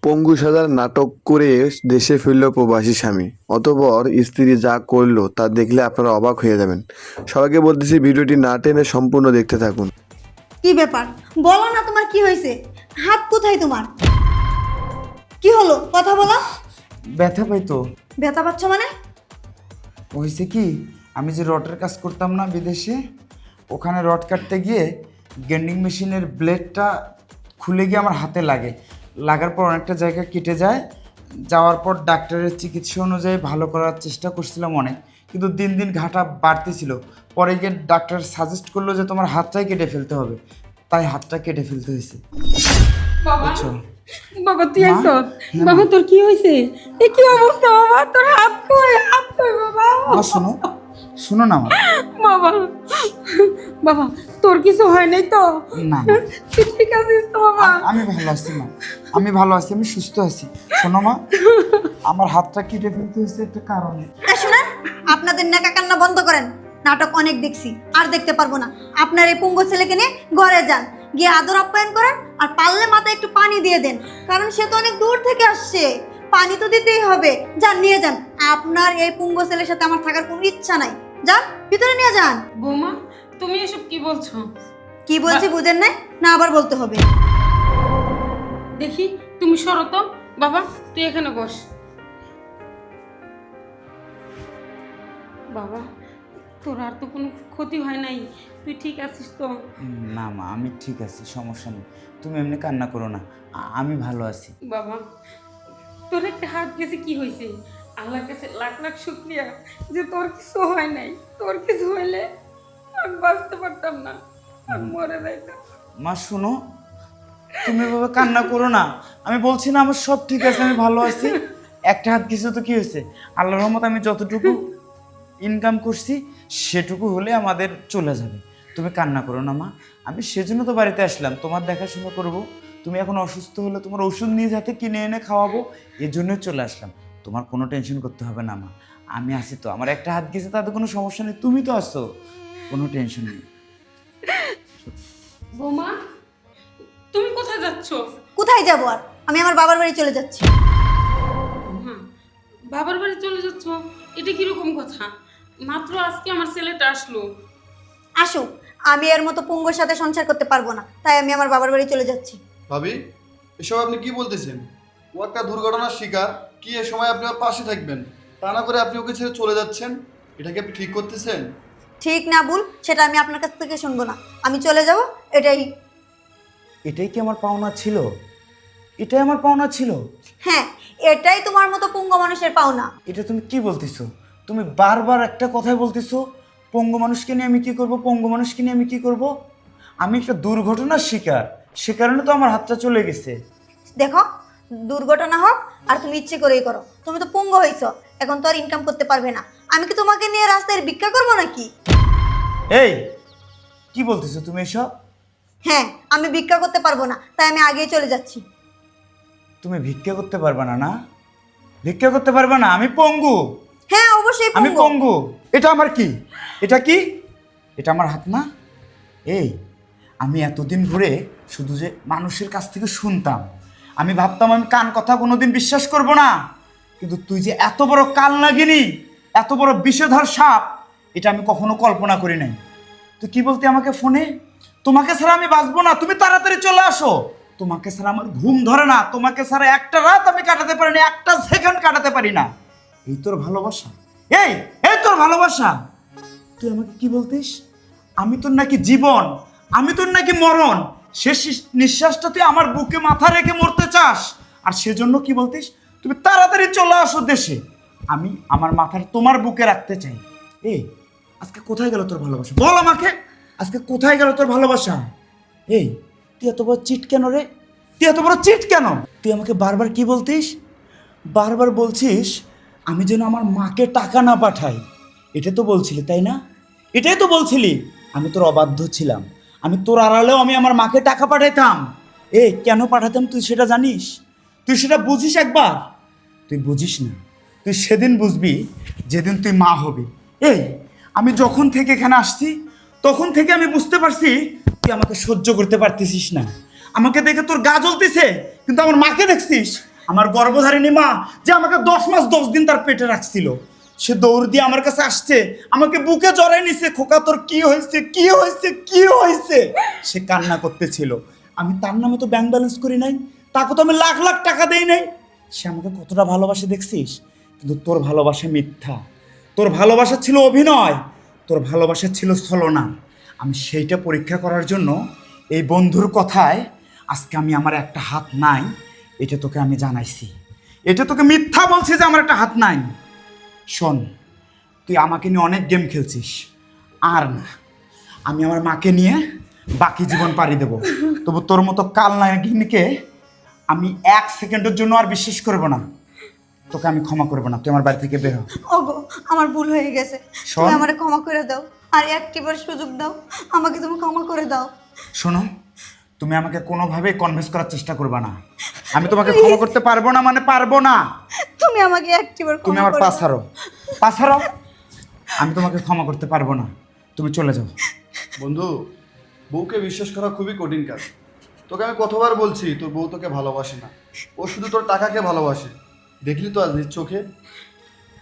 পঙ্গু সাজার নাটক করে দেশে ফিরল প্রবাসী স্বামী, অতঃপর স্ত্রী যা করলো তা দেখলে আপনারা অবাক হয়ে যাবেন। সবাইকে বলতেছি ভিডিওটি না টেনে সম্পূর্ণ দেখতে থাকুন। কি ব্যাপার বলো না, তোমার কি হয়েছে? হাত কোথায় তোমার? কি হলো কথা বলো। ব্যথা পাই তো। ব্যথা পাচ্ছ মানে? হয়েছে কি, আমি যে রডের কাজ করতাম না বিদেশে, ওখানে রড কাটতে গিয়ে গ্রাইন্ডিং মেশিনের ব্লেডটা খুলে গিয়ে আমার হাতে লাগার পর অনেকটা জায়গা কেটে যায়। যাওয়ার পর ডাক্তারের চিকিৎসা অনুযায়ী ভালো করার চেষ্টা করছিলাম অনেক, কিন্তু দিন দিন ঘাটা বাড়তেছিল। পরে গিয়ে ডাক্তার সাজেস্ট করলো যে তোমার হাতটাই কেটে ফেলতে হবে, তাই হাতটা কেটে ফেলতে হয়েছে। বাবা বুঝছো? বাবা তুই মা? আইছ? হ্যাঁ, বাবা মা। তোর কি হয়েছে? এ কি অবস্থা বাবা? তোর হাত কই বাবা? মা শোনো, শোনো না মা। বাবা বাবা তোর কিছু হয় নাই তো? না না, তুই ঠিক আছিস তো বাবা? আমি ভালো আছি মা, আমি ভালো আছি, আমি সুস্থ আছি। শোনো মা, আমার হাতটা কেটে ফেলতে হয়েছে একটা কারণে। শুনেন, আপনাদের নেকা কান্না বন্ধ করেন। নাটক অনেক দেখছি, আর দেখতে পারবো না। আপনার এই পুঙ্গ ছেলেকে নিয়ে ঘরে যান, গিয়ে আদর আপ্যায়ন করেন, আর পারলে মাথায় একটু পানি দিয়ে দেন, কারণ সে তো অনেক দূর থেকে আসছে, পানি তো দিতেই হবে। যান, নিয়ে যান। আপনার এই পুঙ্গ ছেলের সাথে আমার থাকার কোনো ইচ্ছা নাই। যান, ভিতরে নিয়ে যান। বৌমা তুমি এসব কি বলছো? কি বলছি বুঝেন নাই? না আবার বলতে হবে? দেখি তুমি সরো তো। বাবা তুই এখানে বস। বাবা তোর আর তো কোনো ক্ষতি হয় নাই, তুই ঠিক আছিস তো? না মা, আমি ঠিক আছি, সমস্যা নেই। তুমি এমনি কান্না করো না, আমি ভালো আছি। বাবা তোর একটা হাত গেছে, কি হয়েছে? আল্লাহর কাছে লাখ লাখ শুকরিয়া যে তোর কিছু হয় নাই। তোর কিছু হইলে আমি বাঁচতে পারতাম না, আমি মরে যাইতাম। মা শোনো, তুমি এভাবে কান্না করো না। আমি বলছি না আমার সব ঠিক আছে, আমি ভালো আছি। একটা হাত গেছে তো কি হয়েছে, আল্লাহর রহমত আমি যতটুকু ইনকাম করছি সেটুকু হলে আমাদের চলে যাবে। তুমি কান্না করো না মা, আমি সেজন্য তো বাড়িতে আসলাম, তোমার দেখাশোনা করব। তুমি এখন অসুস্থ হলে তোমার ওষুধ নিয়ে যাতে কিনে এনে খাওয়াবো, এর জন্য চলে আসলাম। তোমার কোনো টেনশন করতে হবে না মা, আমি আছি তো। আমার একটা হাত গেছে তাতে কোনো সমস্যা নেই, তুমি তো আসছো, কোনো টেনশন নেই। বৌমা তুমি কোথায় যাচ্ছ? কোথায় যাবো আর? আমি আমার বাবার বাড়ি চলে যাচ্ছি। বৌমা বাবার বাড়ি চলে যাচ্ছ? এটা কিরকম কথা? মাত্র আজকে আমার ছেলেটা আসলো। আসুক, আমি এর মতো পুঙ্গর সাথে সংসার করতে পারবো না, তাই আমি আমার বাবার বাড়ি চলে যাচ্ছি। ভাবি, এসব আপনি কি বলতেছেন? ও একটা দুর্ঘটনার শিকার, কি এ সময় আপনি ওর পাশে থাকবেন? তা না করে আপনি ওকে ছেড়ে চলে যাচ্ছেন, এটা কি আপনি ঠিক করতেছেন? ঠিক না ভুল সেটা আমি আপনার কাছ থেকে শুনবো না, আমি চলে যাব। এটাই। এটাই কি আমার পাওনা ছিল? এটাই আমার পাওনা ছিল? হ্যাঁ, এটাই তোমার মতো পুঙ্গ মানুষের পাওনা। এটা তুমি কি বলতেছো? তুমি বারবার একটা কথাই বলতেছো, পঙ্গু মানুষকে নিয়ে আমি কি করব, পঙ্গু মানুষকে নিয়ে আমি কি করব? আমি একটা দুর্ঘটনার শিকার, সে কারণে তো আমার হাতটা চলে গেছে। দেখো, দুর্ঘটনা হোক আর তুমি ইচ্ছে করেই করো, তুমি তো পুঙ্গ হয়েছো, এখন তো আর ইনকাম করতে পারবে না। আমি কি তোমাকে নিয়ে রাস্তায় ভিক্ষা করবো নাকি? এই কি বলতেছো তুমি এসব? হ্যাঁ, আমি ভিক্ষা করতে পারবো না, তাই আমি আগেই চলে যাচ্ছি। তুমি ভিক্ষা করতে পারবে না? না ভিক্ষা করতে পারবে না? আমি পঙ্গু, হ্যাঁ অবশ্যই আমি পুঙ্গ। পঙ্গু। এটা আমার কি? এটা কি? এটা আমার হাত না? এই আমি এতদিন ধরে শুধু যে মানুষের কাছ থেকে শুনতাম, আমি ভাবতাম আমি কান কথা কোনোদিন বিশ্বাস করব না, কিন্তু তুই যে এত বড় কাল নাগিনী, এত বড় বিষধর সাপ, এটা আমি কখনো কল্পনা করি নাই। তুই কি বলতে আমাকে ফোনে, তোমাকে ছাড়া আমি বাঁচবো না, তুমি তাড়াতাড়ি চলে আসো, তোমাকে ছাড়া আমার ঘুম ধরে না, তোমাকে ছাড়া একটা রাত আমি কাটাতে পারি না, একটা সেকেন্ড কাটাতে পারি না। এই তোর ভালোবাসা? এই এই তোর ভালোবাসা? তুই আমাকে কি বলতিস? আমি তোর নাকি জীবন, আমি তোর নাকি মরণ, শেষ নিঃশ্বাসটা তুই আমার বুকে মাথা রেখে মরতে চাস, আর সেজন্য কি বলতিস তুমি তাড়াতাড়ি চলে আসো দেশে, আমি আমার মাথার তোমার বুকে রাখতে চাই। এই আজকে কোথায় গেল তোর ভালোবাসা? বল আমাকে, আজকে কোথায় গেল তোর ভালোবাসা? এই তুই এত বড় চিট কেন রে? তুই এত বড় চিট কেন? তুই আমাকে বারবার কি বলতিস? বারবার বলছিস আমি যেন আমার মাকে টাকা না পাঠাই, এটা তো বলছিলি তাই না? এটাই তো বলছিলি। আমি তোর অবাধ্য ছিলাম, আমি তোর আড়ালেও আমি আমার মাকে টাকা পাঠাইতাম। কেন পাঠাতাম তুই সেটা জানিস? তুই সেটা বুঝিস একবার? তুই বুঝিস না, তুই সেদিন বুঝবি যেদিন তুই মা হবি। আমি যখন থেকে এখানে আসছি তখন থেকে আমি বুঝতে পারছি তুই আমাকে সহ্য করতে পারতেছিস না। আমাকে দেখে তোর গা জ্বলতেছে, কিন্তু আমার মাকে দেখছিস, আমার গর্ভধারিণী মা যে আমাকে 10 মাস 10 দিন তার পেটে রাখছিল, সে দৌড় দিয়ে আমার কাছে আসছে, আমাকে বুকে জড়াই নিছে, খোকা তোর কি হয়েছে কি হয়েছে কি হয়েছে, সে কান্না করতেছিল। আমি তার নামে তো ব্যাংক ব্যালেন্স করি নাই, তাকে তো আমি লাখ লাখ টাকা দেই নাই। সে আমাকে কতটা ভালোবাসে দেখছিস? কিন্তু তোর ভালোবাসা মিথ্যা, তোর ভালোবাসা ছিল অভিনয়, তোর ভালোবাসা ছিল ছলনা। আমি সেইটা পরীক্ষা করার জন্য এই বন্ধুর কথায় আজকে আমি আমার একটা হাত নাই এটা তোকে আমি জানাইছি। এটা তোকে মিথ্যা বলছি যে আমার একটা হাত নাই। শোন, তুই আমাকে নিয়ে অনেক গেম খেলছিস, আর না, আমি আমার মাকে নিয়ে বাকি জীবন পাড়ি দেবো। তবু তোর মতো কাল নায়িনীকে আমি 1 সেকেন্ডের জন্য আর বিশ্বাস করবো না। তোকে আমি ক্ষমা করবো না, তুই আমার বাড়ি থেকে বের হ। ওগো আমার ভুল হয়ে গেছে, শোন। তুমি আমারে ক্ষমা করে দাও আর একটিবার সুযোগ দাও, আমাকে তুমি ক্ষমা করে দাও। শোনো, তুমি আমাকে কোনোভাবেই কনভিন্স করার চেষ্টা করবে না। আমি তোমাকে ক্ষমা করতে পারবো না, মানে পারবো না। তুমি আমাকে একটিবার তুমি ক্ষমা আমার করে দাও। পাছাড়ো। আমি তোমাকে ক্ষমা করতে পারবো না, তুমি চলে যাও। বন্ধু, বউকে বিশ্বাস করা খুবই কঠিন কাজ। তোকে আমি কতবার বলছি তোর বউ তোকে ভালোবাসে না, ও শুধু তোর টাকাকে ভালোবাসে। দেখলি তো আজ নিজ চোখে।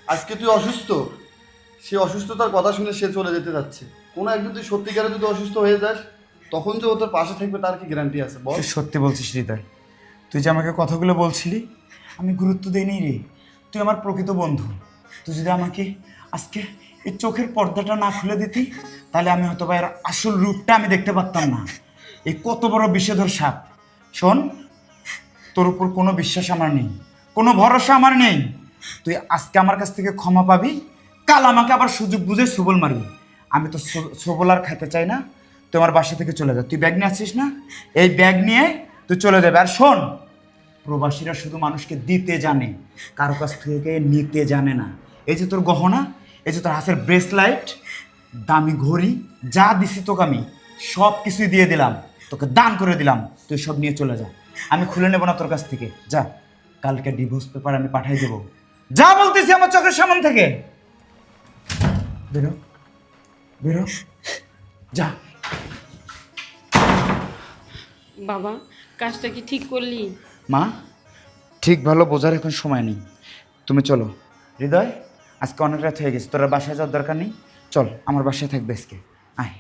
আজকে তুই অসুস্থ, সে অসুস্থতার কথা শুনে সে চলে যেতে যাচ্ছে। কোনো একদিন তুই সত্যিকারে যদি অসুস্থ হয়ে যাস, তখন যে ও তোর পাশে থাকবে তার কি গ্যারান্টি আছে বল? তুই সত্যি বলছিস হৃদয়, তুই যে আমাকে কথাগুলো বলছিলি আমি গুরুত্ব দেইনি রে। তুই আমার প্রকৃত বন্ধু। তুই যদি আমাকে আজকে এই চোখের পর্দাটা না খুলে দিতি, তাহলে আমি হয়তো বা এর আসল রূপটা আমি দেখতে পারতাম না। এই কত বড় বিষধর সাপ। শোন, তোর উপর কোনো বিশ্বাস আমার নেই, কোনো ভরসা আমার নেই। তুই আজকে আমার কাছ থেকে ক্ষমা পাবি, কাল আমাকে আবার সুযোগ বুঝে সবল মারবি। আমি তো সবল আর খেতে চাই না। তুই আমার বাসা থেকে চলে যা। তুই ব্যাগ নিয়ে আসছিস না, এই ব্যাগ নিয়ে তুই চলে যাবে। আর শোন, প্রবাসীরা শুধু মানুষকে দিতে জানে, কারো কাছ থেকে নিতে জানে না। এই যে তোর গহনা, এই যে তোর হাতের ব্রেসলাইট, দামি ঘড়ি, যা দিছি তোকে আমি সব কিছুই দিয়ে দিলাম, তোকে দান করে দিলাম। তুই সব নিয়ে চলে যা, আমি খুলে নেব না তোর কাছ থেকে। যা, কালকে ডিভোর্স পেপার আমি পাঠাই দেবো। যা বলতেছি আমার চোখের সামনে থেকে বেরো, বেরো, যা। বাবা, কাজটা কি ঠিক করলি? মা, ঠিক ভালো বোঝার এখন সময় নেই, তুমি চলো। হৃদয়, আজকে অনেক রাত হয়ে গেছে, তোরা বাসায় যাওয়ার দরকার নেই, চল আমার বাসায় থাকবে আজকে, আয়।